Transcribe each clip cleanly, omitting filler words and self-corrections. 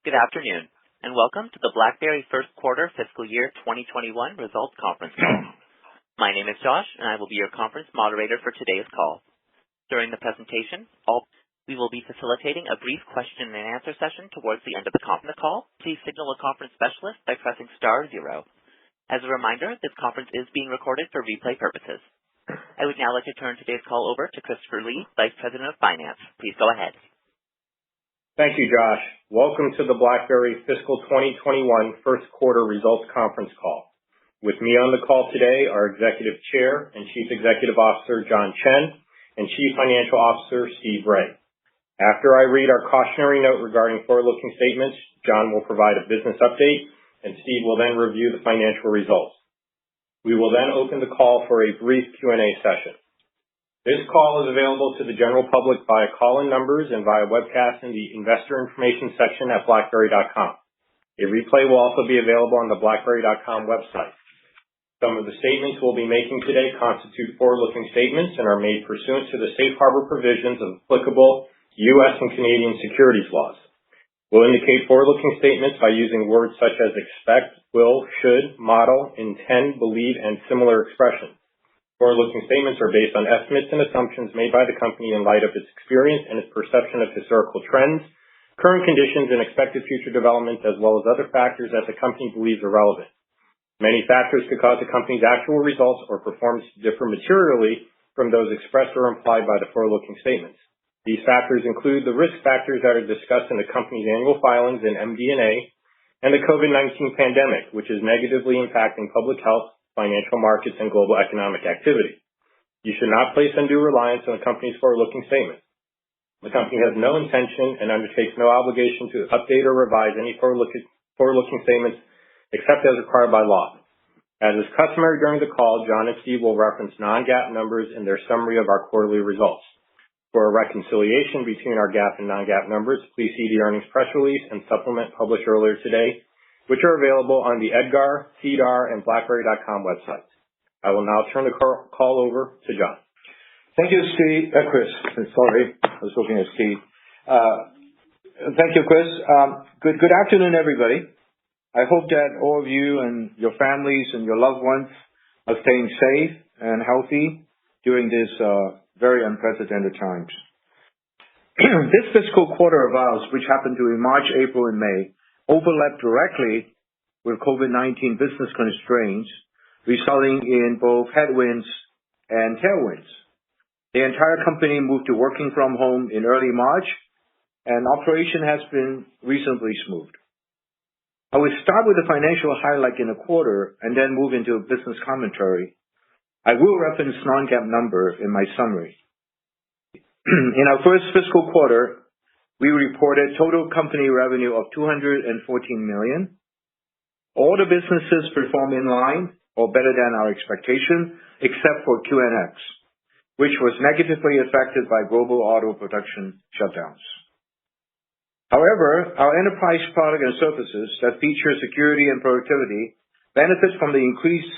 Good afternoon, and welcome to the BlackBerry First Quarter Fiscal Year 2021 Results Conference Call. My name is Josh, and I will be your conference moderator for today's call. During the presentation, we will be facilitating a brief question and answer session towards the end of the conference call. Please signal a conference specialist by pressing *0. As a reminder, this conference is being recorded for replay purposes. I would now like to turn today's call over to Christopher Lee, Vice President of Finance. Please go ahead. Thank you, Josh. Welcome to the BlackBerry Fiscal 2021 First Quarter Results Conference Call. With me on the call today are Executive Chair and Chief Executive Officer John Chen and Chief Financial Officer Steve Rai. After I read our cautionary note regarding forward-looking statements, John will provide a business update, and Steve will then review the financial results. We will then open the call for a brief Q&A session. This call is available to the general public via call-in numbers and via webcast in the Investor Information section at BlackBerry.com. A replay will also be available on the BlackBerry.com website. Some of the statements we'll be making today constitute forward-looking statements and are made pursuant to the safe harbor provisions of applicable U.S. and Canadian securities laws. We'll indicate forward-looking statements by using words such as expect, will, should, model, intend, believe, and similar expressions. Forward-looking statements are based on estimates and assumptions made by the company in light of its experience and its perception of historical trends, current conditions, and expected future developments, as well as other factors that the company believes are relevant. Many factors could cause the company's actual results or performance to differ materially from those expressed or implied by the forward-looking statements. These factors include the risk factors that are discussed in the company's annual filings in MD&A and the COVID-19 pandemic, which is negatively impacting public health, financial markets, and global economic activity. You should not place undue reliance on the company's forward-looking statements. The company has no intention and undertakes no obligation to update or revise any forward-looking statements except as required by law. As is customary during the call, John and Steve will reference non-GAAP numbers in their summary of our quarterly results. For a reconciliation between our GAAP and non-GAAP numbers, please see the earnings press release and supplement published earlier today, which are available on the EDGAR, SEDAR, and BlackBerry.com websites. I will now turn the call over to John. Thank you, Steve. Chris. Sorry, I was looking at Steve. Thank you, Chris. Good afternoon, everybody. I hope that all of you and your families and your loved ones are staying safe and healthy during this very unprecedented times. This fiscal quarter of ours, which happened to be March, April, and May, overlapped directly with COVID-19 business constraints, resulting in both headwinds and tailwinds. The entire company moved to working from home in early March, and operation has been reasonably smooth. I will start with the financial highlight in the quarter and then move into a business commentary. I will reference non-GAAP number in my summary. In our first fiscal quarter, we reported total company revenue of $214 million. All the businesses performed in line or better than our expectation, except for QNX, which was negatively affected by global auto production shutdowns. However, our enterprise product and services that feature security and productivity benefit from the increase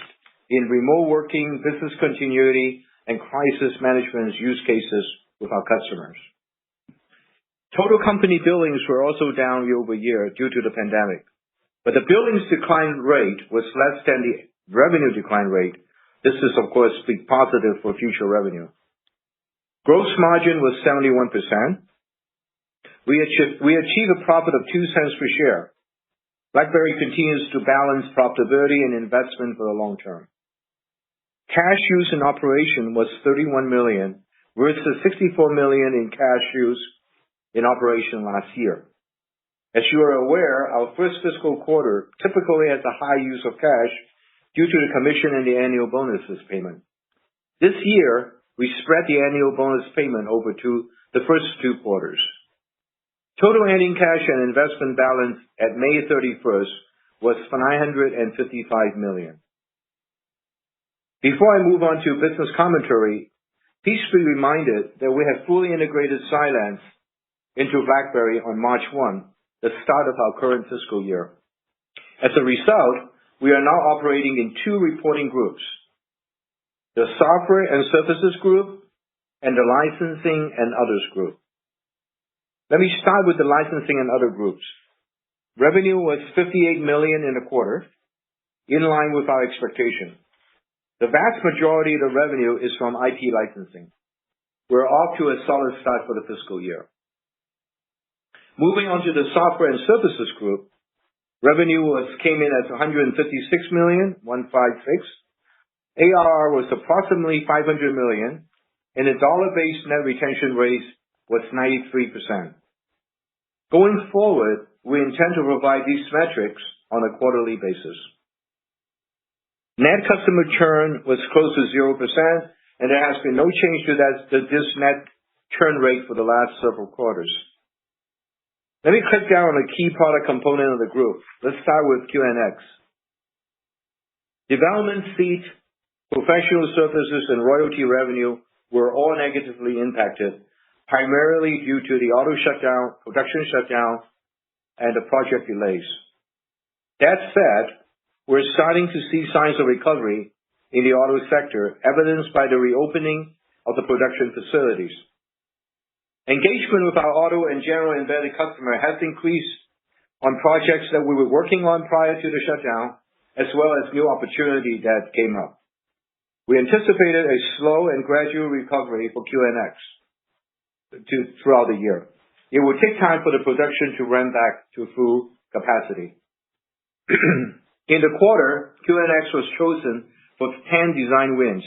in remote working, business continuity, and crisis management use cases with our customers. Total company billings were also down year over year due to the pandemic, but the billings decline rate was less than the revenue decline rate. This is, of course, big positive for future revenue. Gross margin was 71%. We achieved a profit of 2 cents per share. BlackBerry continues to balance profitability and investment for the long term. Cash use in operation was $31 million versus $64 million in cash use in operation last year. As you are aware, our first fiscal quarter typically has a high use of cash due to the commission and the annual bonuses payment. This year, we spread the annual bonus payment over to the first 2 quarters. Total ending cash and investment balance at May 31st was $955 million. Before I move on to business commentary, please be reminded that we have fully integrated Cylance into BlackBerry on March 1, the start of our current fiscal year. As a result, we are now operating in 2 reporting groups, the Software and Services Group and the Licensing and Others Group. Let me start with the Licensing and Other Groups. Revenue was $58 million in the quarter, in line with our expectation. The vast majority of the revenue is from IP licensing. We're off to a solid start for the fiscal year. Moving on to the software and services group, revenue came in at $156 million, 156. ARR was approximately $500 million, and the dollar-based net retention rate was 93%. Going forward, we intend to provide these metrics on a quarterly basis. Net customer churn was close to 0%, and there has been no change to this net churn rate for the last several quarters. Let me click down on a key product component of the group. Let's start with QNX. Development seat, professional services, and royalty revenue were all negatively impacted, primarily due to the auto shutdown, production shutdown, and the project delays. That said, we're starting to see signs of recovery in the auto sector, evidenced by the reopening of the production facilities. Engagement with our auto and general embedded customer has increased on projects that we were working on prior to the shutdown, as well as new opportunity that came up. We anticipated a slow and gradual recovery for QNX throughout the year. It will take time for the production to ramp back to full capacity. In the quarter, QNX was chosen for 10 design wins,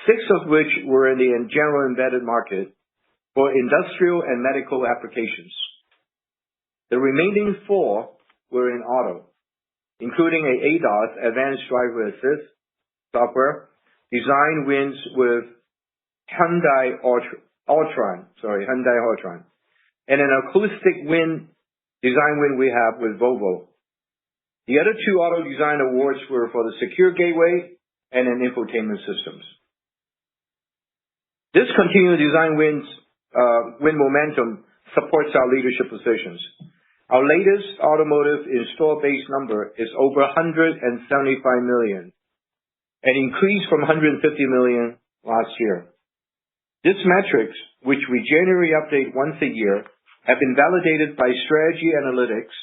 6 of which were in the general embedded market for industrial and medical applications. The remaining 4 were in auto, including a ADAS, Advanced Driver Assist software, design wins with Hyundai Autron, and an acoustic design win we have with Volvo. The other 2 auto design awards were for the secure gateway and an infotainment systems. This continued design win momentum supports our leadership positions. Our latest automotive install base number is over 175 million, an increase from 150 million last year. These metrics, which we generally update once a year, have been validated by Strategy Analytics,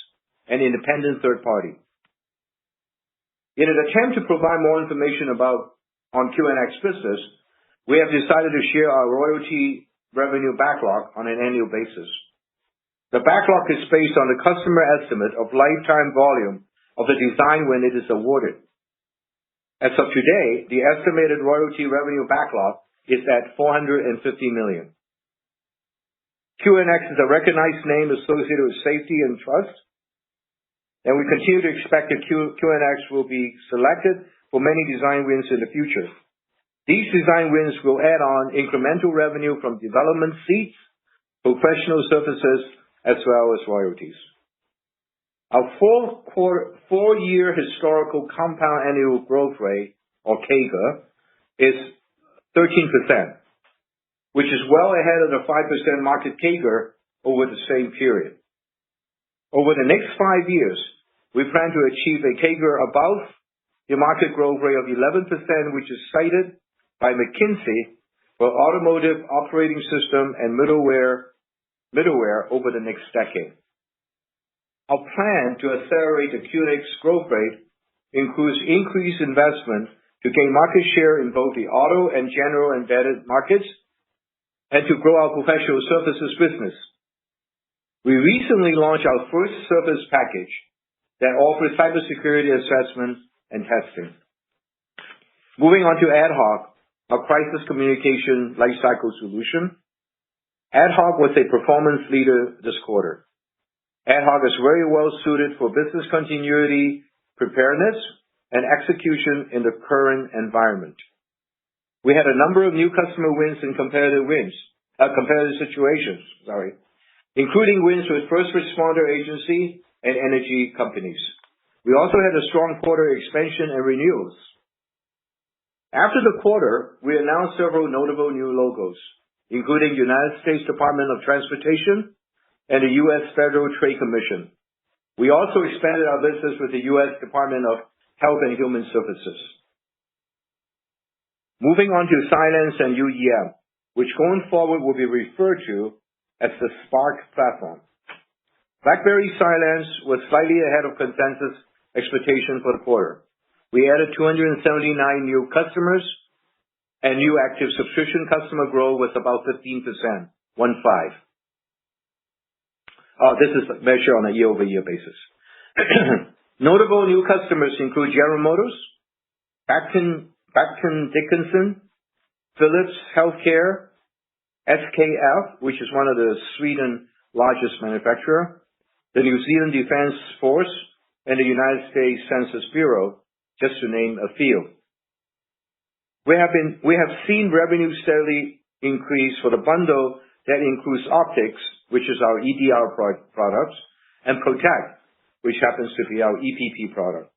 an independent third party. In an attempt to provide more information on QNX business, we have decided to share our royalty revenue backlog on an annual basis. The backlog is based on the customer estimate of lifetime volume of the design when it is awarded. As of today, the estimated royalty revenue backlog is at $450 million. QNX is a recognized name associated with safety and trust, and we continue to expect that QNX will be selected for many design wins in the future. These design wins will add on incremental revenue from development seats, professional services, as well as royalties. Our 4-year historical compound annual growth rate, or CAGR, is 13%, which is well ahead of the 5% market CAGR over the same period. Over the next 5 years, we plan to achieve a CAGR above the market growth rate of 11%, which is cited by McKinsey for automotive operating system and middleware over the next decade. Our plan to accelerate the QNX growth rate includes increased investment to gain market share in both the auto and general embedded markets and to grow our professional services business. We recently launched our first service package that offers cybersecurity assessment and testing. Moving on to AtHoc, our crisis communication lifecycle solution. AtHoc was a performance leader this quarter. AtHoc is very well suited for business continuity, preparedness, and execution in the current environment. We had a number of new customer wins in competitive situations, including wins with first responder agency and energy companies. We also had a strong quarter expansion and renewals. After the quarter, we announced several notable new logos, including United States Department of Transportation and the U.S. Federal Trade Commission. We also expanded our business with the U.S. Department of Health and Human Services. Moving on to Cylance and UEM, which going forward will be referred to as the Spark platform. BlackBerry Cylance was slightly ahead of consensus expectation for the quarter. We added 279 new customers, and new active subscription customer growth was about 15%, 1-5. This is measured on a year-over-year basis. Notable new customers include General Motors, Becton Dickinson, Philips Healthcare, SKF, which is one of the Sweden's largest manufacturer, the New Zealand Defence Force, and the United States Census Bureau, just to name a few. We have seen revenue steadily increase for the bundle that includes optics, which is our EDR products, and Protect, which happens to be our EPP product.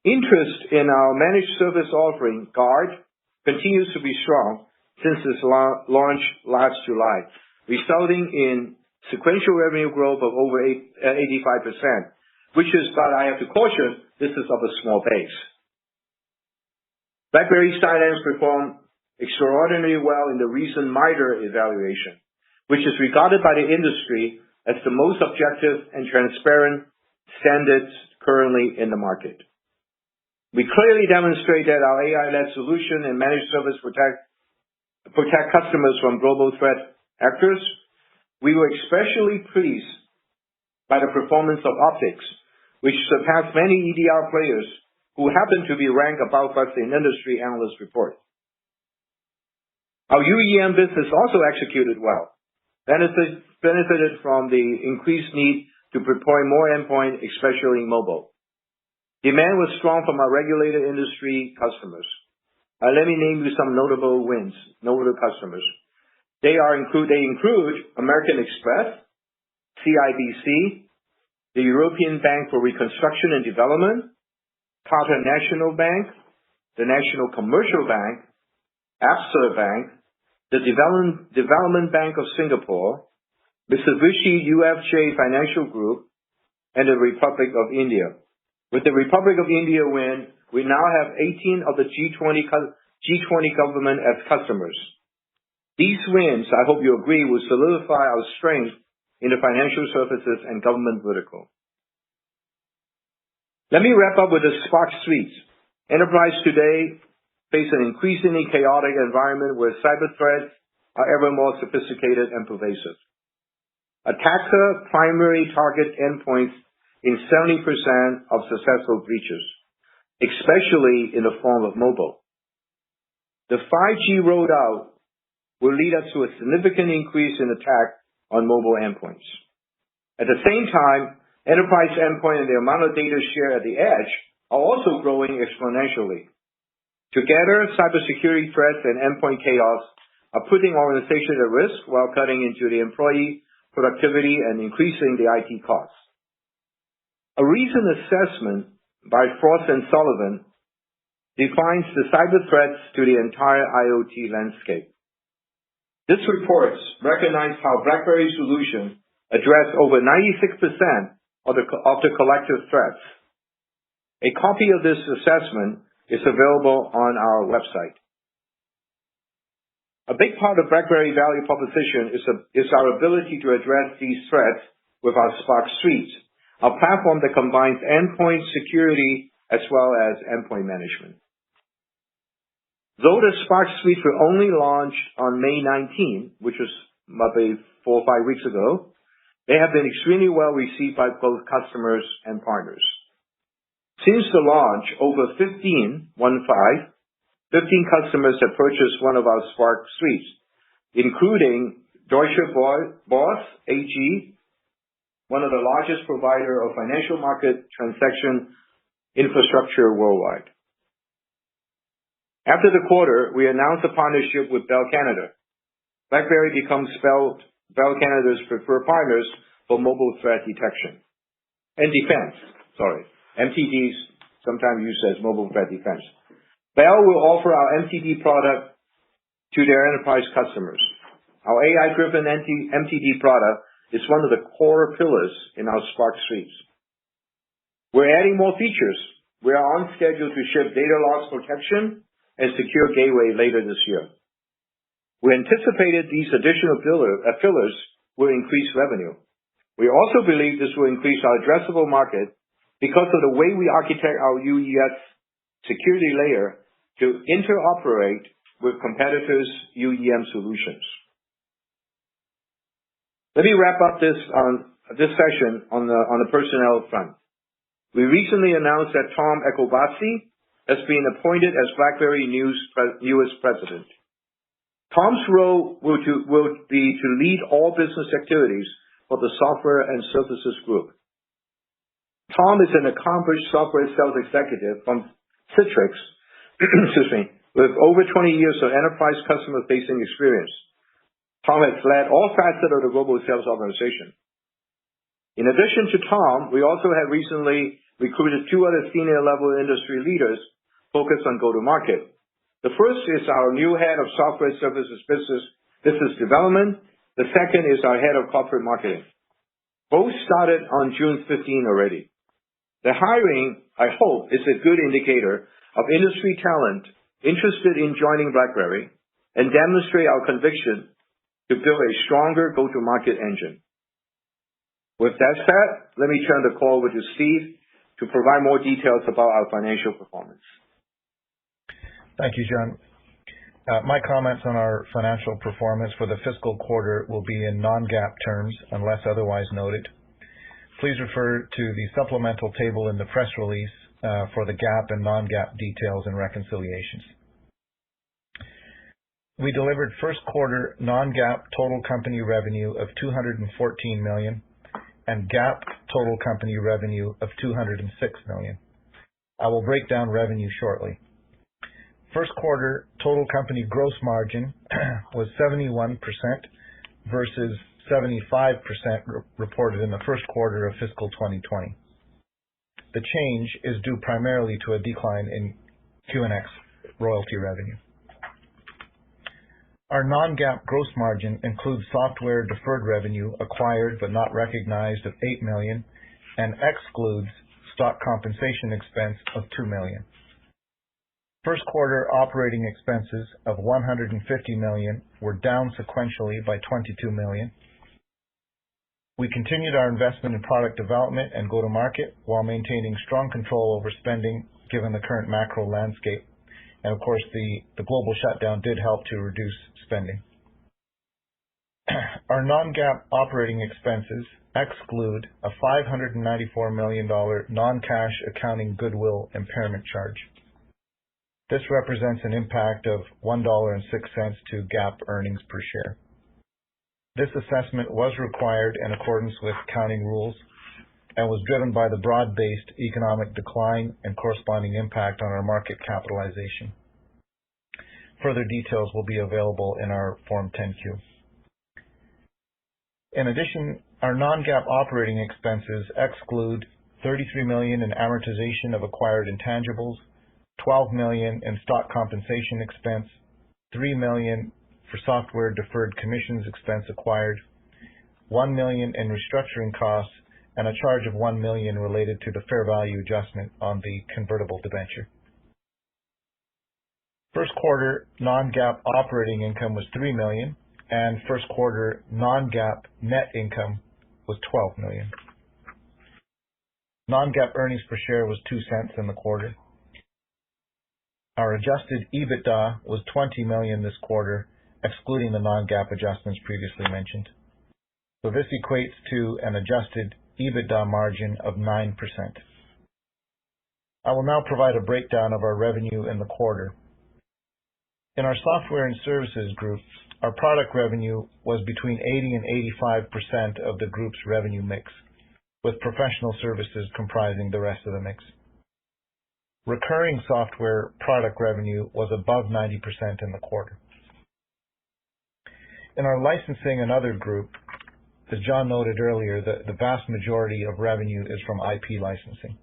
Interest in our managed service offering, Guard, continues to be strong since its launch last July, resulting in sequential revenue growth of over 85%, which is, but I have to caution, this is of a small base. BlackBerry Cylance performed extraordinarily well in the recent MITRE evaluation, which is regarded by the industry as the most objective and transparent standards currently in the market. We clearly demonstrate that our AI-led solution and managed service protect customers from global threat actors. We were especially pleased by the performance of optics, which surpassed many EDR players who happen to be ranked above us in industry analyst report. Our UEM business also executed well, benefited from the increased need to deploy more endpoint, especially mobile. Demand was strong from our regulated industry customers. Let me name you some notable wins, notable customers. They include American Express, CIBC, the European Bank for Reconstruction and Development, Qatar National Bank, the National Commercial Bank, Absa Bank, the Development Bank of Singapore, Mitsubishi UFJ Financial Group, and the Republic of India. With the Republic of India win, we now have 18 of the G20 government as customers. These wins, I hope you agree, will solidify our strength in the financial services and government vertical. Let me wrap up with the Spark Suite. Enterprise today face an increasingly chaotic environment where cyber threats are ever more sophisticated and pervasive. Attackers primarily target endpoints in 70% of successful breaches, especially in the form of mobile. The 5G rollout will lead us to a significant increase in attack on mobile endpoints. At the same time, enterprise endpoint and the amount of data shared at the edge are also growing exponentially. Together, cybersecurity threats and endpoint chaos are putting organizations at risk while cutting into the employee productivity and increasing the IT costs. A recent assessment by Frost & Sullivan defines the cyber threats to the entire IoT landscape. This report recognized how BlackBerry solution addressed over 96% of the collective threats. A copy of this assessment is available on our website. A big part of BlackBerry value proposition is our ability to address these threats with our Spark Suite, a platform that combines endpoint security as well as endpoint management. Though the Spark Suite were only launched on May 19, which was maybe 4 or 5 weeks ago, they have been extremely well received by both customers and partners. Since the launch, over 15 customers have purchased one of our Spark Suites, including Deutsche Börse AG, one of the largest provider of financial market transaction infrastructure worldwide. After the quarter, we announced a partnership with Bell Canada. BlackBerry becomes Bell Canada's preferred partners for mobile threat detection and defense. MTDs, sometimes used as mobile threat defense. Bell will offer our MTD product to their enterprise customers. Our AI-driven MTD product is one of the core pillars in our Spark Suites. We're adding more features. We are on schedule to ship data loss protection and secure gateway later this year. We anticipated these additional pillars will increase revenue. We also believe this will increase our addressable market because of the way we architect our UES security layer to interoperate with competitors' UEM solutions. Let me wrap up this session on the personnel front. We recently announced that Tom Eacobacci has been appointed as BlackBerry newest president. Tom's role will be to lead all business activities for the software and services group. Tom is an accomplished software sales executive from Citrix, with over 20 years of enterprise customer-facing experience. Tom has led all facets of the global sales organization. In addition to Tom, we also have recently recruited 2 other senior-level industry leaders focused on go-to-market. The first is our new head of software services business development. The second is our head of corporate marketing. Both started on June 15 already. The hiring, I hope, is a good indicator of industry talent interested in joining BlackBerry and demonstrate our conviction to build a stronger go-to-market engine. With that said, let me turn the call over to Steve to provide more details about our financial performance. Thank you, John. My comments on our financial performance for the fiscal quarter will be in non-GAAP terms unless otherwise noted. Please refer to the supplemental table in the press release for the GAAP and non-GAAP details and reconciliations. We delivered first quarter non-GAAP total company revenue of $214 million and GAAP total company revenue of $206 million. I will break down revenue shortly. First quarter total company gross margin was 71% versus 75% reported in the first quarter of fiscal 2020. The change is due primarily to a decline in QNX royalty revenue. Our non-GAAP gross margin includes software deferred revenue acquired but not recognized of $8 million and excludes stock compensation expense of $2 million. First quarter operating expenses of $150 million were down sequentially by $22 million. We continued our investment in product development and go-to-market while maintaining strong control over spending given the current macro landscape. And of course, the global shutdown did help to reduce spending. Our non-GAAP operating expenses exclude a $594 million non-cash accounting goodwill impairment charge. This represents an impact of $1.06 to GAAP earnings per share. This assessment was required in accordance with accounting rules and was driven by the broad-based economic decline and corresponding impact on our market capitalization. Further details will be available in our Form 10-Q. In addition, our non-GAAP operating expenses exclude $33 million in amortization of acquired intangibles, $12 million in stock compensation expense, $3 million for software deferred commissions expense acquired, $1 million in restructuring costs, and a charge of $1 million related to the fair value adjustment on the convertible debenture. First quarter non-GAAP operating income was $3 million, and first quarter non-GAAP net income was $12 million. Non-GAAP earnings per share was 2 cents in the quarter. Our adjusted EBITDA was $20 million this quarter, excluding the non-GAAP adjustments previously mentioned. So this equates to an adjusted EBITDA margin of 9%. I will now provide a breakdown of our revenue in the quarter. In our software and services group, our product revenue was between 80 and 85% of the group's revenue mix, with professional services comprising the rest of the mix. Recurring software product revenue was above 90% in the quarter. In our licensing and other group, as John noted earlier, the vast majority of revenue is from IP licensing.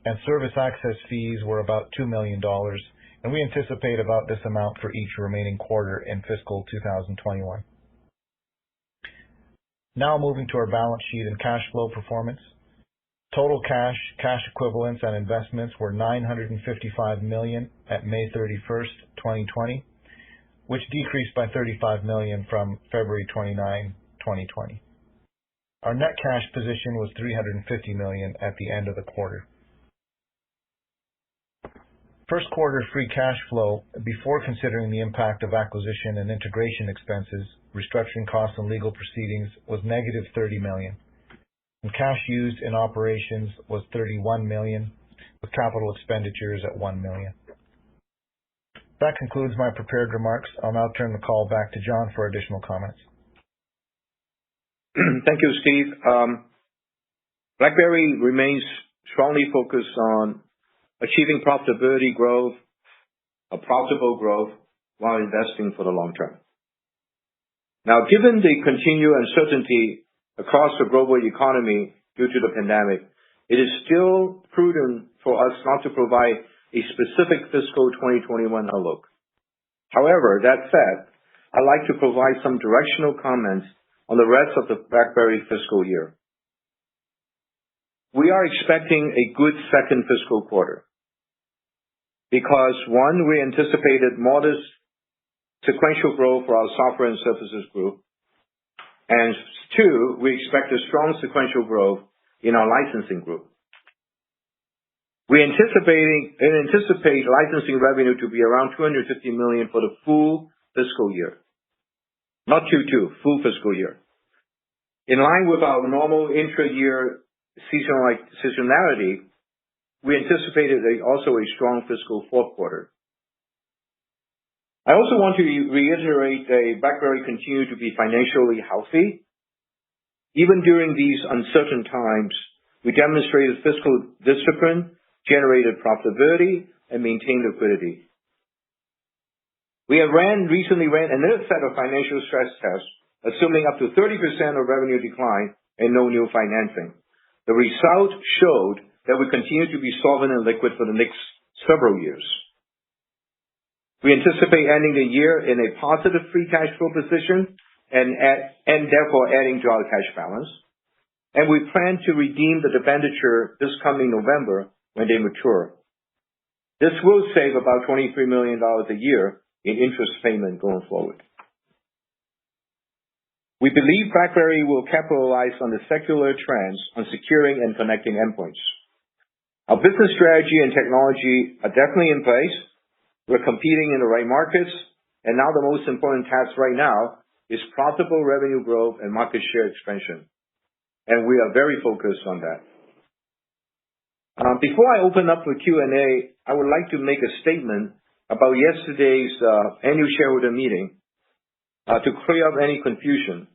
And service access fees were about $2 million, and we anticipate about this amount for each remaining quarter in fiscal 2021. Now moving to our balance sheet and cash flow performance. Total cash, cash equivalents, and investments were $955 million at May 31st, 2020, which decreased by $35 million from February 29, 2020. Our net cash position was $350 million at the end of the quarter. First quarter free cash flow, before considering the impact of acquisition and integration expenses, restructuring costs, and legal proceedings, was negative $30 million. And cash used in operations was $31 million, with capital expenditures at $1 million. That concludes my prepared remarks. I'll now turn the call back to John for additional comments. Thank you, Steve. BlackBerry remains strongly focused on achieving profitability growth, a profitable growth, while investing for the long term. Now, given the continued uncertainty across the global economy due to the pandemic, it is still prudent for us not to provide a specific fiscal 2021 outlook. However, that said, I'd like to provide some directional comments on the rest of the BlackBerry fiscal year. We are expecting a good second fiscal quarter because, one, we anticipated modest sequential growth for our software and services group, and two, we expect a strong sequential growth in our licensing group. We anticipate licensing revenue to be around $250 million for the full fiscal year, not Q2, full fiscal year. In line with our normal intra-year seasonality, we anticipated also a strong fiscal fourth quarter. I also want to reiterate that BlackBerry continues to be financially healthy. Even during these uncertain times, we demonstrated fiscal discipline, generated profitability, and maintained liquidity. We have recently ran another set of financial stress tests, assuming up to 30% of revenue decline and no new financing. The result showed that we continue to be solvent and liquid for the next several years. We anticipate ending the year in a positive free cash flow position and therefore adding to our cash balance. And we plan to redeem the debenture this coming November when they mature. This will save about $23 million a year in interest payment going forward. We believe BlackBerry will capitalize on the secular trends on securing and connecting endpoints. Our business strategy and technology are definitely in place. We're competing in the right markets, and now the most important task right now is profitable revenue growth and market share expansion. And we are very focused on that. Before I open up for Q&A, I would like to make a statement about yesterday's annual shareholder meeting to clear up any confusion.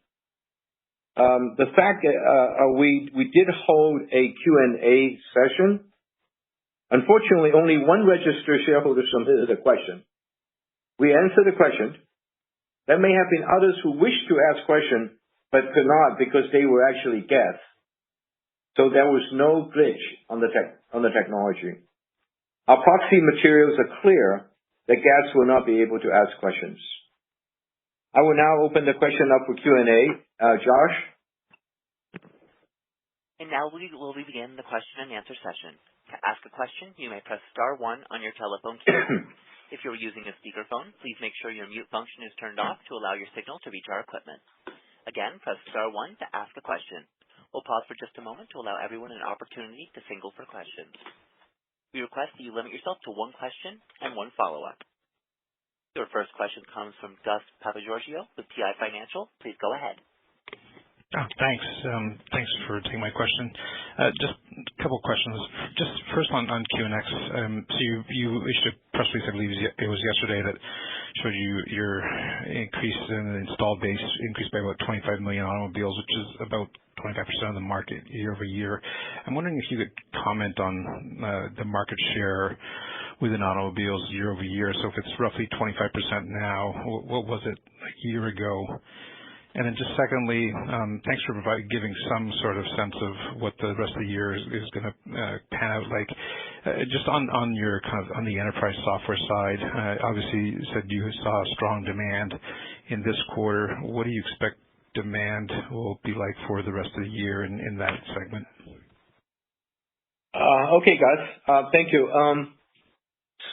The fact that we did hold a Q&A session. Unfortunately, only one registered shareholder submitted a question. We answered the question. There may have been others who wished to ask questions but could not because they were actually guests. So there was no glitch on the technology. Our proxy materials are clear that guests will not be able to ask questions. I will now open the question up for Q&A. Josh? And now we will begin the question and answer session. To ask a question, you may press star 1 on your telephone keypad. If you are using a speakerphone, please make sure your mute function is turned off to allow your signal to reach our equipment. Again, press star 1 to ask a question. We'll pause for just a moment to allow everyone an opportunity to signal for questions. We request that you limit yourself to one question and one follow-up. Your first question comes from Gus Papageorgiou with PI Financial. Please go ahead. Thanks. Thanks for taking my question. Just a couple of questions. Just first on QNX. So you issued a press release, I believe it was yesterday, that showed your increase in the installed base increased by about 25 million automobiles, which is about 25% of the market year over year. I'm wondering if you could comment on the market share within automobiles year over year. So if it's roughly 25% now, what was it a year ago? And then just secondly, thanks for giving some sort of sense of what the rest of the year is going to pan out like. Just on your on the enterprise software side, obviously you said you saw strong demand in this quarter. What do you expect demand will be like for the rest of the year in that segment? Okay, guys. Thank you.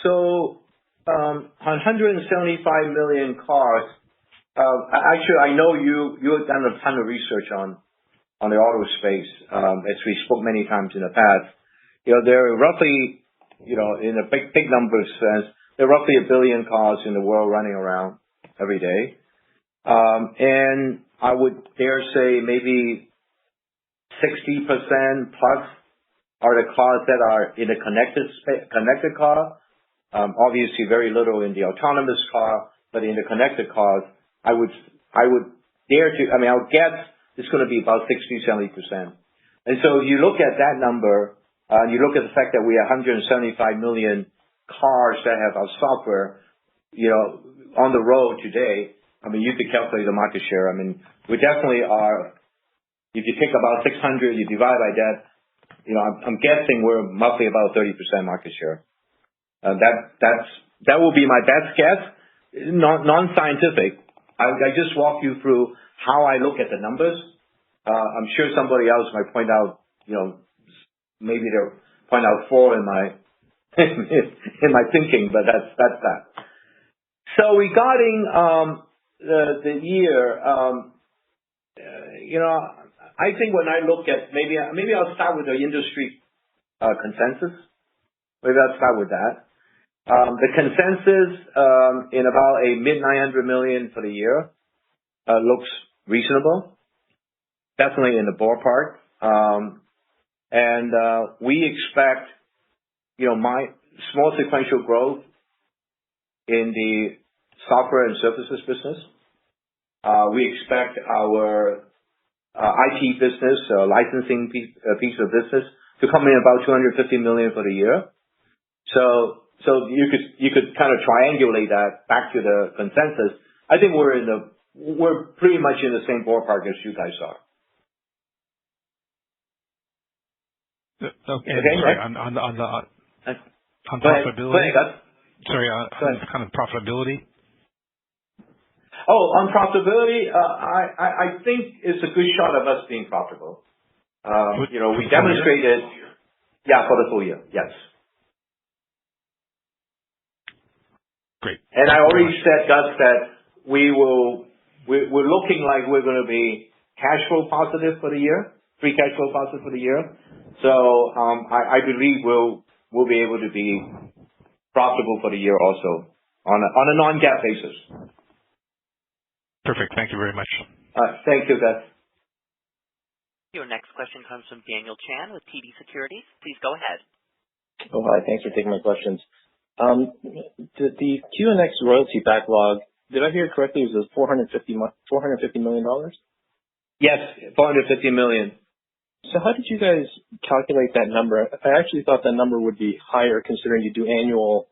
So on 175 million cars. Actually, I know you have done a ton of research on on the auto space, as we spoke many times in the past. There are roughly, in a big numbers sense, there are roughly 1 billion cars in the world running around every day. And I would dare say maybe 60% plus are the cars that are in a connected car. Obviously very little in the autonomous car, but in the connected cars, I would guess it's going to be about 60-70%. And so if you look at that number, you look at the fact that we have 175 million cars that have our software, on the road today. You could calculate the market share. We definitely are. If you take about 600, you divide by that, I'm guessing we're roughly about 30% market share. That will be my best guess. Non-scientific. I just walk you through how I look at the numbers. I'm sure somebody else might point out, maybe they'll point out 4 in my in my thinking, but that's that. So regarding the year, I think when I look at maybe I'll start with the industry consensus. Maybe I'll start with that. The consensus in about a mid-900 million for the year looks reasonable. Definitely in the ballpark. And we expect, my small sequential growth in the software and services business. We expect our IT business, licensing piece of business, to come in about 250 million for the year. So you could kind of triangulate that back to the consensus. I think we're pretty much in the same ballpark as you guys are. Okay. Sorry, on profitability. Go ahead. Sorry, on kind of profitability. Oh, on profitability, I think it's a good shot of us being profitable. We demonstrated, for the full year, yes. Great. And I already said, Gus, that we're looking like we're going to be cash flow positive for the year, free cash flow positive for the year. So I believe we'll be able to be profitable for the year also on a non-GAAP basis. Perfect. Thank you very much. Thank you, Gus. Your next question comes from Daniel Chen with TD Securities. Please go ahead. Oh, hi. Thanks for taking my questions. The QNX royalty backlog, did I hear correctly? It was $450 million? Yes, $450 million. So how did you guys calculate that number? I actually thought that number would be higher considering you do annual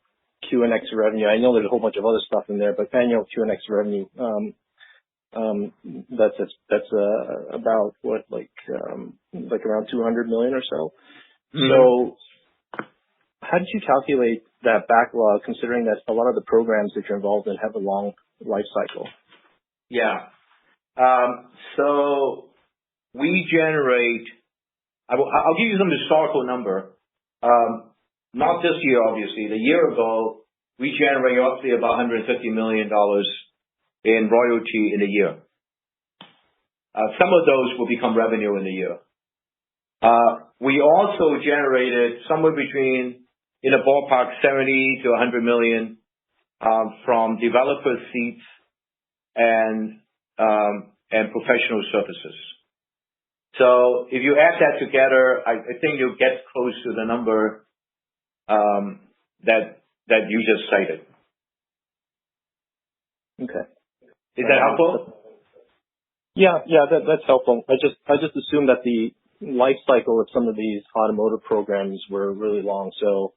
QNX revenue. I know there's a whole bunch of other stuff in there, but annual QNX revenue, that's about what, like around 200 million or so. Mm-hmm. So how did you calculate that backlog considering that a lot of the programs that you're involved in have a long life cycle? Yeah. So we generate, I'll give you some historical number. Not this year, obviously. The year ago, we generated roughly about $150 million in royalty in a year. Some of those will become revenue in a year. We also generated somewhere between, in a ballpark, 70 to 100 million from developer seats and professional services. So if you add that together, I think you'll get close to the number that you just cited. Okay. Is that helpful? Yeah, that's helpful. I just assumed that the life cycle of some of these automotive programs were really long. So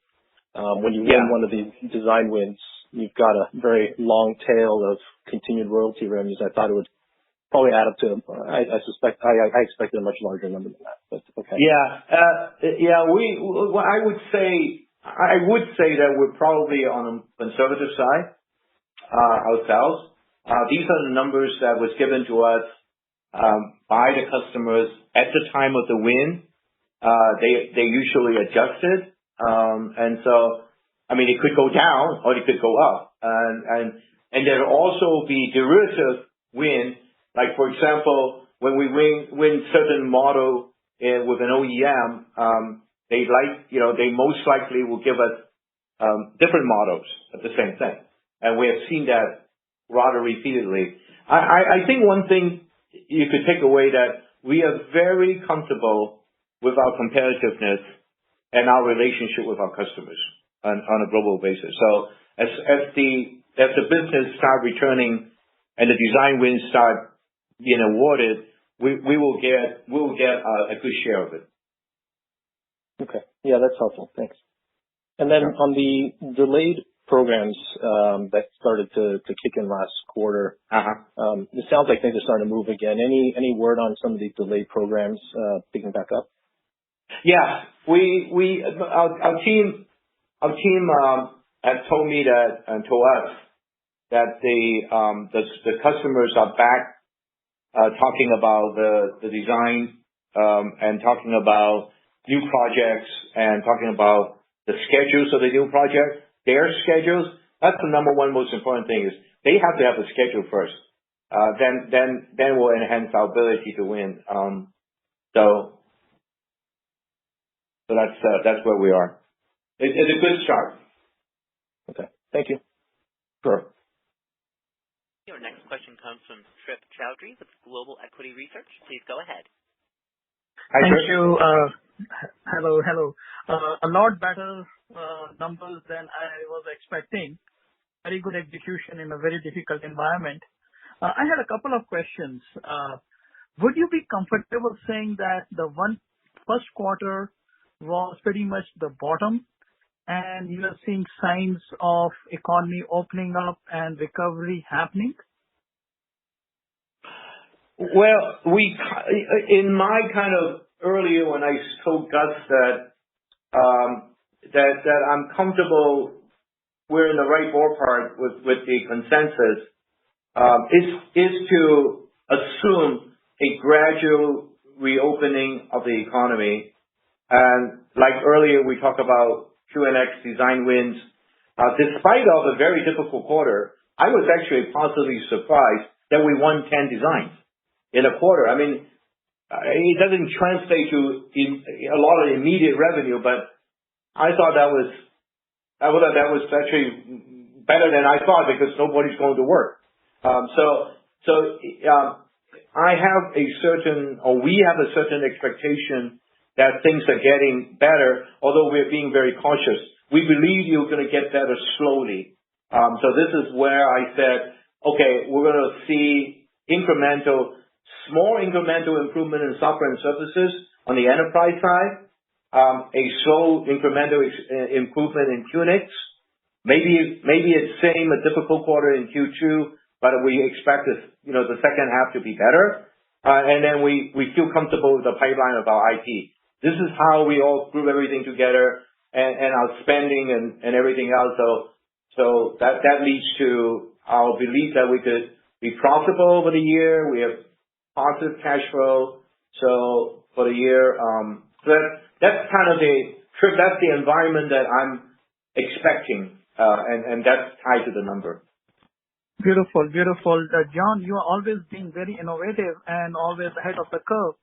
when you win one of these design wins, you've got a very long tail of continued royalty revenues. I thought it would probably add up to, I expected a much larger number than that, but okay. I would say that we're probably on the conservative side, ourselves. These are the numbers that was given to us, by the customers at the time of the win. They usually adjusted. And so, it could go down or it could go up. And there'll also be derivative win. Like, for example, when we win certain model with an OEM, they most likely will give us different models at the same thing. And we have seen that rather repeatedly. I think one thing you could take away that we are very comfortable with our competitiveness and our relationship with our customers on a global basis. So as the business start returning and the design wins start being awarded, we will get a good share of it. Okay. Yeah, that's helpful. Thanks. And then on the delayed programs that started to kick in last quarter, it sounds like things are starting to move again. Any word on some of these delayed programs picking back up? Yeah, our team had told me that and told us that the customers are back talking about the design and talking about new projects and talking about the schedules of the new project, their schedules. That's the number one most important thing is they have to have a schedule first. Then we'll enhance our ability to win. So that's where we are. It's a good start. Okay. Thank you. Sure. Your next question comes from Trip Chowdhury with Global Equity Research. Please go ahead. Hi, Trip. Thank you. Hello. A lot better numbers than I was expecting. Very good execution in a very difficult environment. I had a couple of questions. Would you be comfortable saying that the first quarter was pretty much the bottom and you are seeing signs of economy opening up and recovery happening? Well, in my kind of earlier when I told Gus that I'm comfortable we're in the right ballpark with the consensus, is to assume a gradual reopening of the economy. And like earlier we talked about QNX design wins. Despite of a very difficult quarter, I was actually positively surprised that we won 10 designs in a quarter. I mean, it doesn't translate to a lot of immediate revenue, but I thought that was actually better than I thought because nobody's going to work. I have we have a certain expectation that things are getting better, although we're being very cautious. We believe you're going to get better slowly. So this is where I said, okay, we're going to see small incremental improvement in software and services on the enterprise side, a slow incremental improvement in QNX. Maybe it's a difficult quarter in Q2, but we expect the second half to be better. And then we feel comfortable with the pipeline of our IT. This is how we all group everything together and our spending and everything else. So that leads to our belief that we could be profitable over the year. We have positive cash flow. So for the year, that's kind of that's the environment that I'm expecting, and that's tied to the number. Beautiful. John, you are always being very innovative and always ahead of the curve.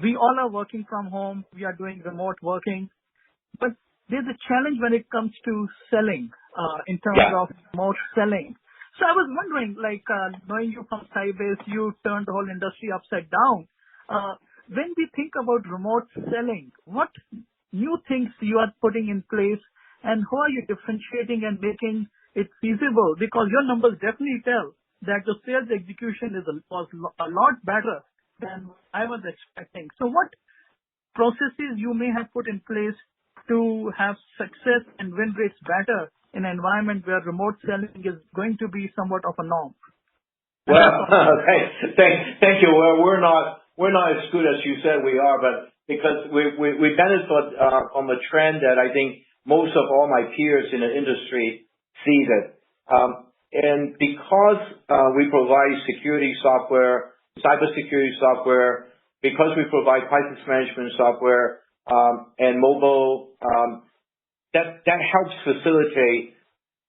We all are working from home. We are doing remote working. But there's a challenge when it comes to selling, in terms of remote selling. So I was wondering, knowing you from Sybase, you turned the whole industry upside down. When we think about remote selling, what new things you are putting in place and how are you differentiating and making it feasible? Because your numbers definitely tell that the sales execution was a lot better than I was expecting. So what processes you may have put in place to have success and win rates better in an environment where remote selling is going to be somewhat of a norm? Well, thank you. Well, we're not as good as you said we are, but because we benefit from a trend that I think most of all my peers in the industry see that. And because we provide security software, cybersecurity software, because we provide crisis management software and mobile, that helps facilitate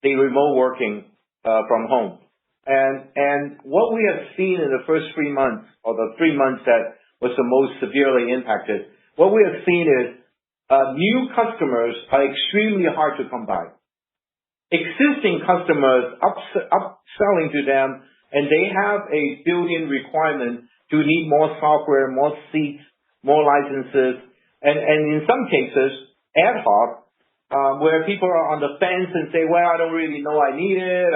the remote working from home. And what we have seen in the first 3 months, or the 3 months that was the most severely impacted, what we have seen is new customers are extremely hard to come by. Existing customers upselling to them, and they have a built-in requirement to need more software, more seats, more licenses, and in some cases, ad hoc, where people are on the fence and say, well, I don't really know I need it,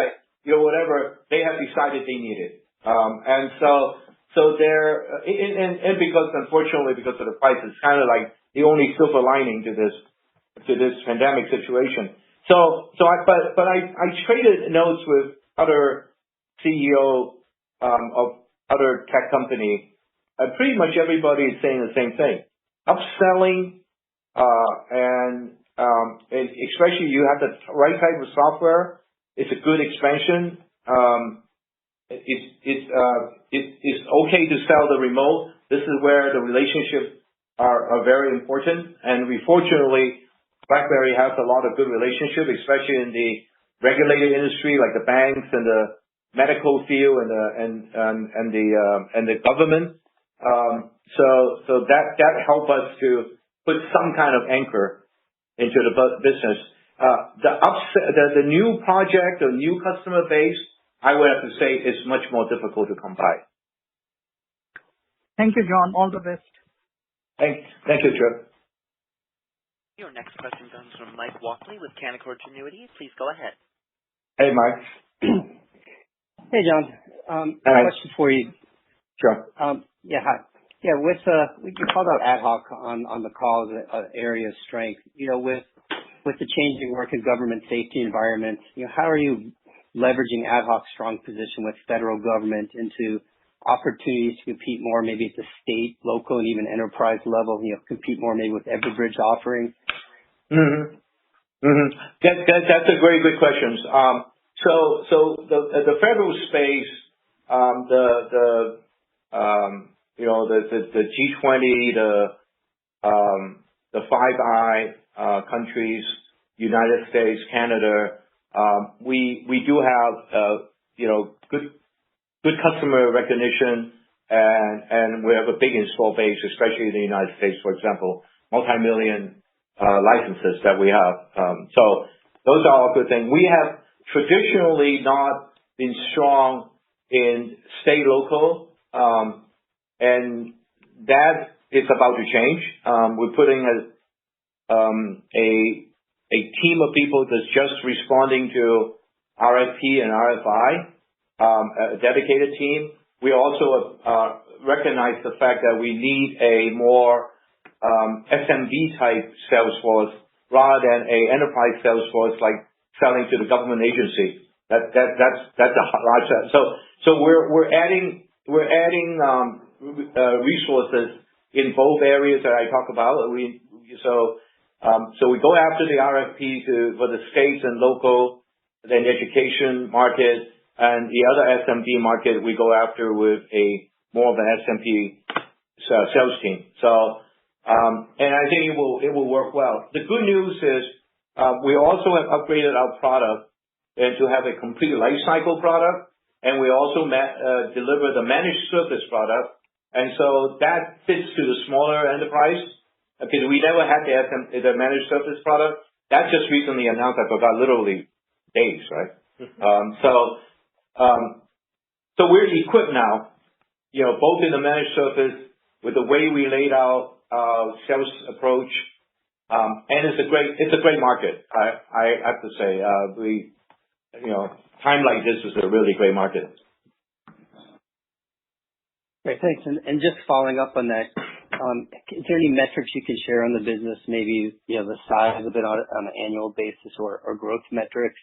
whatever, they have decided they need it. And so they're, and because, unfortunately, because of the price, it's kind of like the only silver lining to this pandemic situation. But I traded notes with other CEO of other tech company. Pretty much everybody is saying the same thing. Upselling, and especially you have the right type of software. It's a good expansion. It's okay to sell the remote. This is where the relationships are very important. And we fortunately, BlackBerry has a lot of good relationships, especially in the regulated industry like the banks and the medical field and the government. So that helped us to put some kind of anchor into the business. The new project, the new customer base, I would have to say is much more difficult to come by. Thank you, John. All the best. Thank you, Trip. Your next question comes from Mike Walkley with Canaccord Genuity. Please go ahead. Hey, Mike. Hey, John. Hi. Question for you. Sure. Yeah, hi. Yeah, you called out ad hoc on the call as an area of strength. With the changing work in government safety environments, how are you leveraging ad hoc's strong position with federal government into opportunities to compete more maybe at the state, local, and even enterprise level, compete more maybe with Everbridge offerings? That's a very good question. So the federal space, the G20, the Five Eyes countries, United States, Canada, we do have good customer recognition, and we have a big install base, especially in the United States, for example, multi-million licenses that we have. So those are all good things. We have traditionally not been strong in state local, and that is about to change. We're putting a team of people that's just responding to RFP and RFI, a dedicated team. We also recognize the fact that we need a more SMB type sales force rather than a enterprise sales force like selling to the government agency. That's a large set. So we're adding resources in both areas that I talk about. So we go after the RFP for the states and local, then education market, and the other SMB market we go after with more of an SMB sales team. So and I think it will work well. The good news is we also have upgraded our product and to have a complete lifecycle product, and we also deliver the managed service product, and so that fits to the smaller enterprise because we never had the managed service product. That just recently announced. I forgot, literally days, right? So we're equipped now, both in the managed service with the way we laid out our sales approach, and it's a great market. I have to say, time like this is a really great market. Great, thanks. And just following up on that, is there any metrics you can share on the business? Maybe the size of it on an annual basis or growth metrics,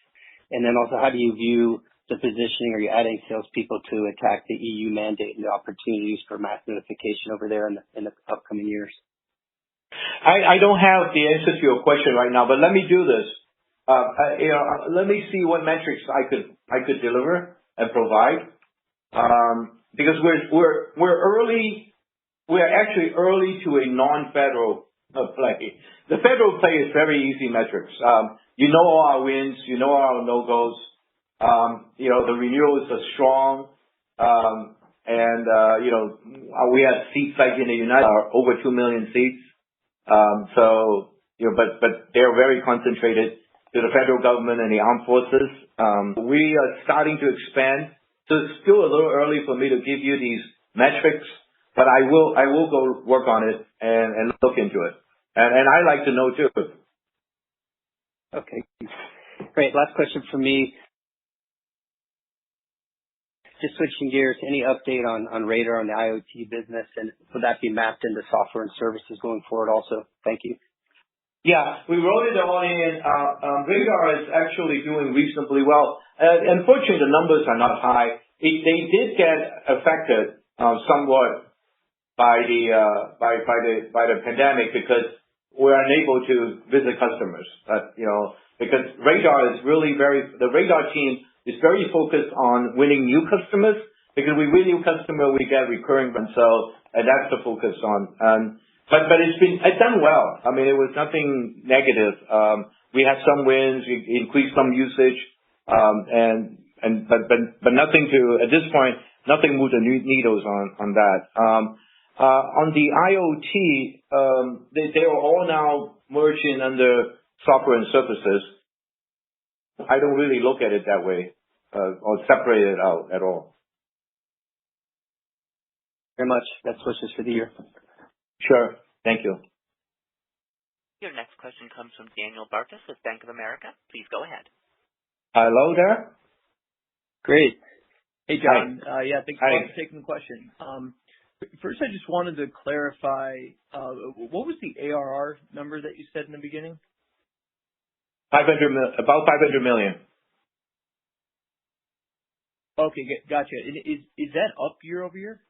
and then also how do you view the positioning? Are you adding salespeople to attack the EU mandate and the opportunities for mass notification over there in the upcoming years? I don't have the answer to your question right now, but let me do this. Let me see what metrics I could deliver and provide. Because we're early. We're actually early to a non-federal play. The federal play is very easy metrics. All our wins, all our no-goes. The renewals are strong. And we have seats like in the United are over 2 million seats. But they're very concentrated to the federal government and the armed forces. We are starting to expand. So it's still a little early for me to give you these metrics, but I will go work on it and look into it. And I like to know too. Okay. Great. Last question for me. Just switching gears, any update on Radar on the IoT business, and would that be mapped into software and services going forward also? Thank you. Yeah, we wrote it all in. Radar is actually doing reasonably well. Unfortunately, the numbers are not high. They did get affected somewhat by the pandemic because we're unable to visit customers. Because Radar is the Radar team is very focused on winning new customers. Because we win new customer, we get recurring, and that's the focus on. But it's done well. I mean, it was nothing negative. We had some wins, we increased some usage, but nothing at this point, nothing moved the needles on that. On the IoT, they are all now merging under software and services. I don't really look at it that way, or separate it out at all. Very much. Best wishes for the year. Sure. Thank you. Your next question comes from Daniel Bartus with Bank of America. Please go ahead. Hello there. Great. Hey, John. Hi. Thanks a lot for taking the question. First, I just wanted to clarify, what was the ARR number that you said in the beginning? About $500 million. Okay, gotcha. Is that up year over year?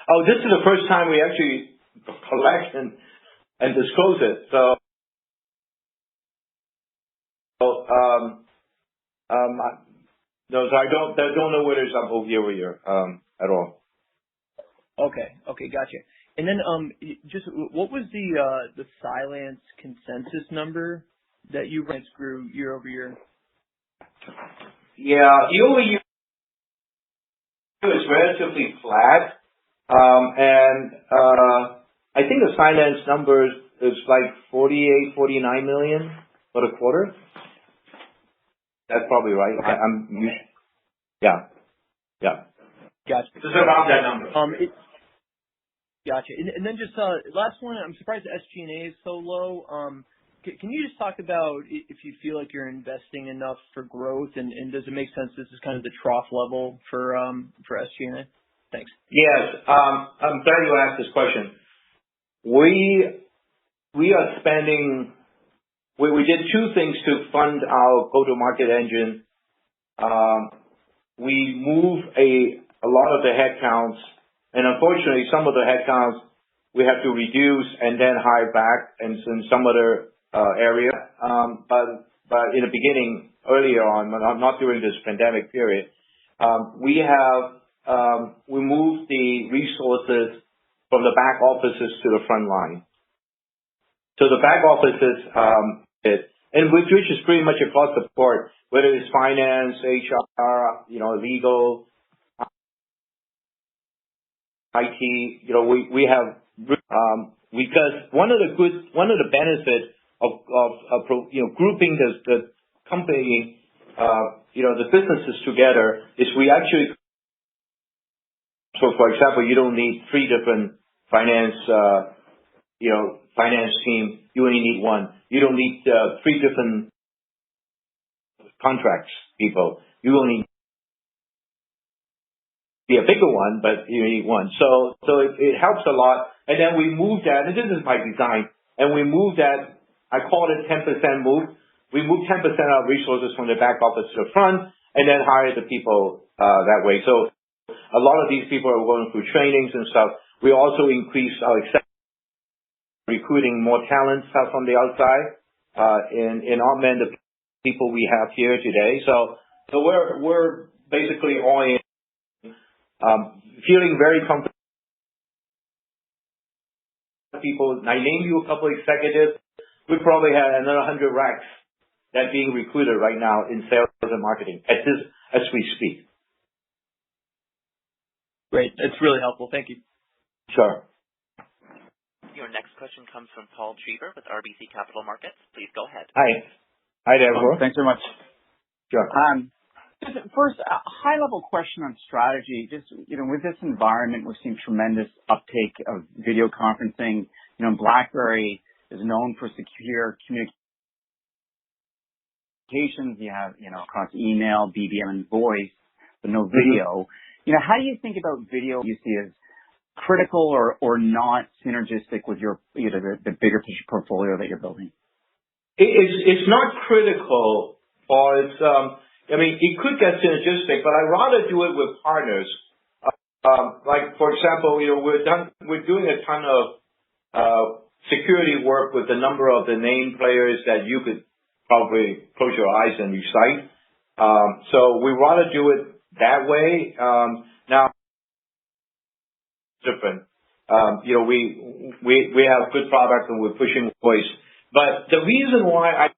Oh, this is the first time we actually collect and disclose it. So I don't know whether it's up year over year at all. Okay, gotcha. And then just what was the Cylance consensus number that you grew year over year? Yeah, year over year is relatively flat. And I think the Cylance numbers is like 49 million for the quarter. That's probably right. Yeah. Gotcha. Just around that number. Gotcha. And then just last one, I'm surprised the SG&A is so low. Can you just talk about if you feel like you're investing enough for growth, and does it make sense this is kind of the trough level for SG&A? Thanks. Yes. I'm glad you asked this question. We are spending. We did two things to fund our go-to-market engine. We moved a lot of the headcounts, and unfortunately, some of the headcounts we have to reduce and then hire back in some other area. But in the beginning, earlier on, not during this pandemic period, we moved the resources from the back offices to the front line. So the back offices, and which is pretty much across the board, whether it's finance, HR, legal, IT. We have because one of the benefits of grouping the company, the businesses together is we actually. So, for example, you don't need three different finance team. You only need one. You don't need three different contracts people. You only be a bigger one, but you need one. So it helps a lot. And then we moved that, and this is by design, and we moved that, I call it 10% move. We moved 10% of resources from the back office to the front, and then hired the people that way. So a lot of these people are going through trainings and stuff. We also increased our recruiting more talent stuff from the outside, and augment the people we have here today. So we're basically all in, feeling very comfortable. People, I named you a couple executives. We probably had another 100 racks that being recruited right now in sales and marketing as we speak. Great. That's really helpful. Thank you. Sure. Your next question comes from Paul Treiber with RBC Capital Markets. Please go ahead. Hi there, Paul. Thanks very much. Sure. Just first, a high-level question on strategy. Just, with this environment, we're seeing tremendous uptake of video conferencing. BlackBerry is known for secure communications. You have, across email, BBM, and voice, but no video. How do you think about video you see as critical or not synergistic with your, the bigger picture portfolio that you're building? It's not critical, or it's, it could get synergistic, but I'd rather do it with partners. Like, for example, we're doing a ton of security work with a number of the name players that you could probably close your eyes and recite. So we rather do it that way. Now, different. We have good products and we're pushing voice. But the reason why I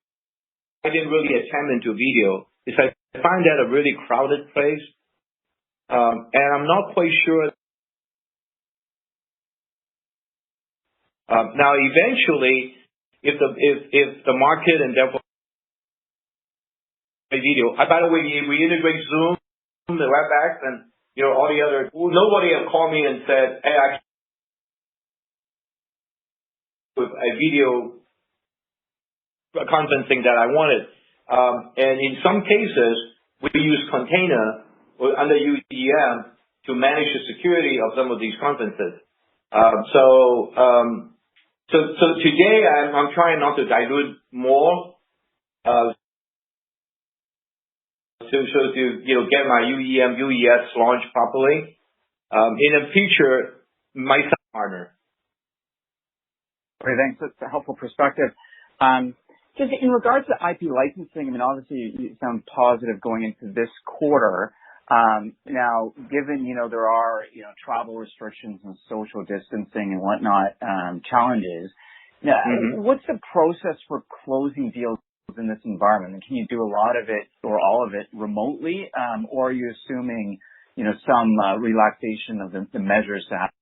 didn't really attend into video is I find that a really crowded place. And I'm not quite sure. Now, eventually, if the market and therefore video, by the way, we integrate Zoom, the WebEx, and all the other. Nobody have called me and said, "Hey, I with a video conferencing that I wanted." And in some cases, we use container or under UEM to manage the security of some of these conferences. So today I'm trying not to dilute more. To get my UEM, UES launched properly. In the future, my partner. Okay, thanks. That's a helpful perspective. Just in regards to IP licensing, obviously you sound positive going into this quarter. Now, given, there are, travel restrictions and social distancing and whatnot, challenges, what's the process for closing deals in this environment? And can you do a lot of it or all of it remotely? Or are you assuming, some relaxation of the measures to have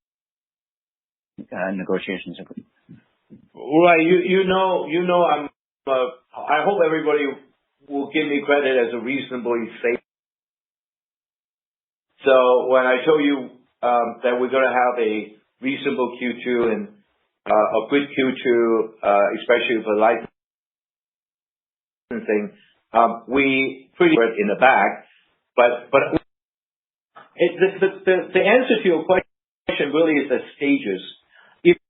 negotiations? Right. I hope everybody will give me credit as a reasonably safe. So when I tell you that we're going to have a reasonable Q2 and a good Q2, especially for licensing, we pretty much in the bag. But the answer to your question really is the stages.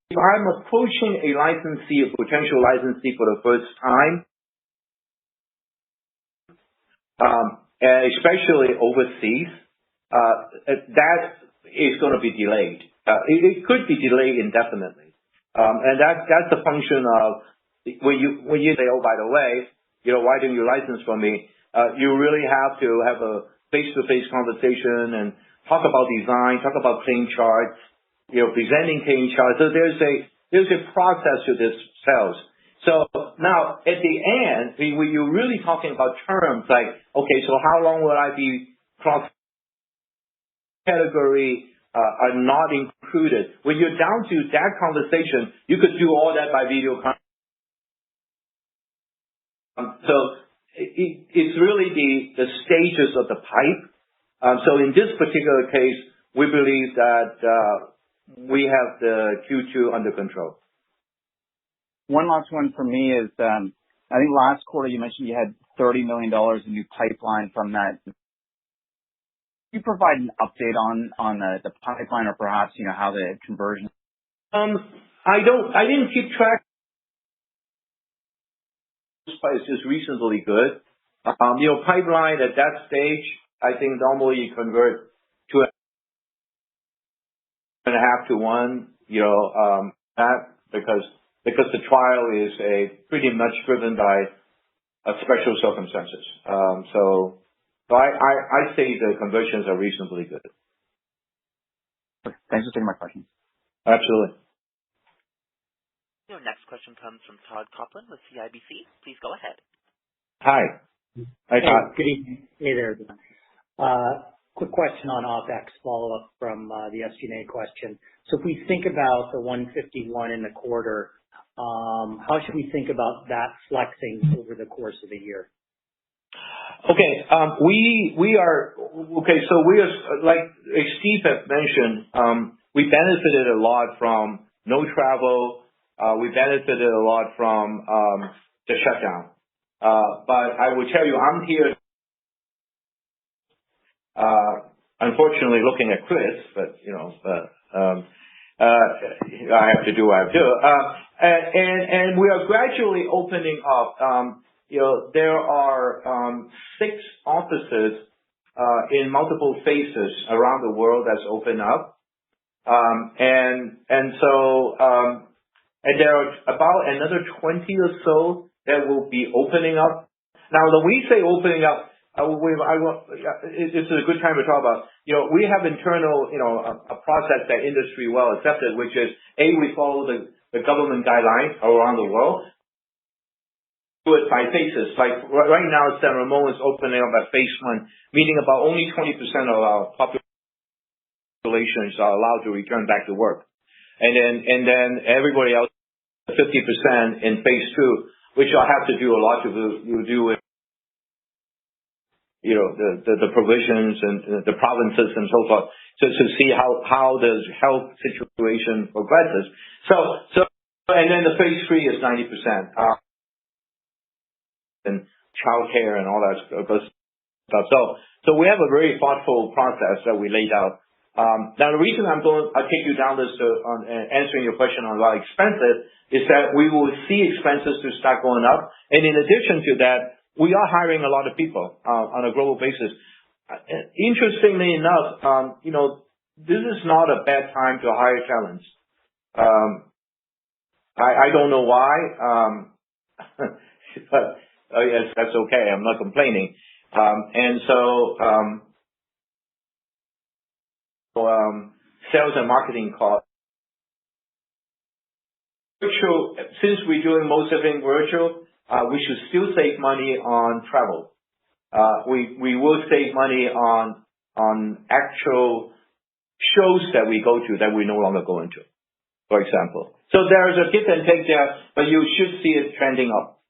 If I'm approaching a potential licensee for the first time, and especially overseas, that is going to be delayed. It could be delayed indefinitely. And that's the function of when you say, oh, by the way, why didn't you license for me? You really have to have a face-to-face conversation and talk about design, talk about clean charts, presenting clean charts. So there's a process to this sales. So now at the end, when you're really talking about terms like, okay, so how long will I be cross category are not included? When you're down to that conversation, you could do all that by video conference. So it's really the stages of the pipe. So in this particular case, we believe that we have the Q2 under control. One last one for me is, I think last quarter you mentioned you had $30 million in new pipeline from that. Can you provide an update on the pipeline or perhaps, how the conversion? I didn't keep track. It's just reasonably good. Pipeline at that stage, I think normally you convert 2.5 to 1, because the trial is pretty much driven by special circumstances. So I say the conversions are reasonably good. Thanks for taking my question. Absolutely. Your next question comes from Todd Coughlin with CIBC. Please go ahead. Hi. Hi, Todd. Good evening. Hey there, John. Quick question on OpEx, follow-up from the SG&A question. So if we think about the 151 in the quarter, how should we think about that flexing over the course of the year? Okay. We are like Steve had mentioned, we benefited a lot from no travel. We benefited a lot from the shutdown. But I will tell you, I'm here, unfortunately looking at Chris, but I have to do what I have to do. And we are gradually opening up. There are 6 offices in multiple phases around the world that's opened up. And there are about another 20 or so that will be opening up. Now, when we say opening up, it's a good time to talk about. We have internal, a process that industry well accepted, which is we follow the government guidelines around the world. Do it by phases. Like right now, San Ramon is opening up at phase 1, meaning about only 20% of our populations are allowed to return back to work, and then everybody else 50% in phase 2, which will have to do a lot to do with the provisions and the provinces and so forth, to see how the health situation progresses. So and then the phase 3 is 90%. And childcare and all that stuff. So we have a very thoughtful process that we laid out. Now the reason I'll take you down this on answering your question on about expenses is that we will see expenses to start going up, and in addition to that, we are hiring a lot of people on a global basis. Interestingly enough, this is not a bad time to hire talents. I don't know why, but yes, that's okay. I'm not complaining. And so sales and marketing costs. Virtual, since we're doing most of it virtual, we should still save money on travel. We will save money on actual shows that we go to that we no longer go into, for example. So there's a give and take there, but you should see it trending up.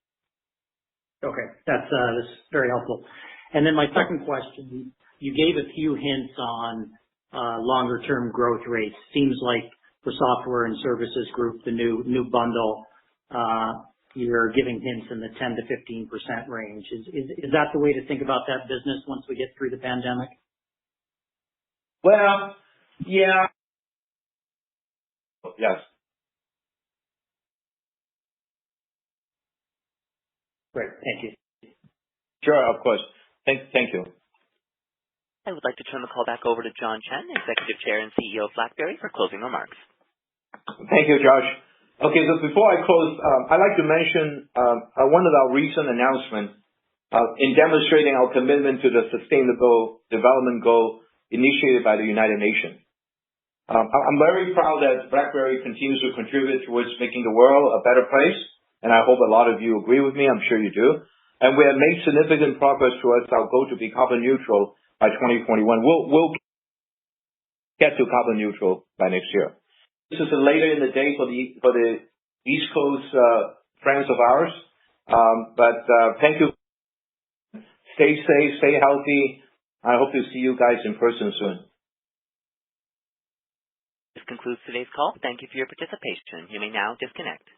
Okay, that's very helpful. And then my second question, you gave a few hints on longer term growth rates. Seems like for software and services group, the new bundle, you're giving hints in the 10 to 15% range. Is that the way to think about that business once we get through the pandemic? Well, yeah. Yes. Great. Thank you. Sure, of course. Thank you. I would like to turn the call back over to John Chen, Executive Chair and CEO of BlackBerry, for closing remarks. Thank you, Josh. Okay, so before I close, I'd like to mention one of our recent announcements in demonstrating our commitment to the Sustainable Development Goal initiated by the United Nations. I'm very proud that BlackBerry continues to contribute towards making the world a better place, and I hope a lot of you agree with me. I'm sure you do. And we have made significant progress towards our goal to be carbon neutral by 2021. We'll get to carbon neutral by next year. This is later in the day for the East Coast friends of ours. But thank you. Stay safe, stay healthy. I hope to see you guys in person soon. This concludes today's call. Thank you for your participation. You may now disconnect.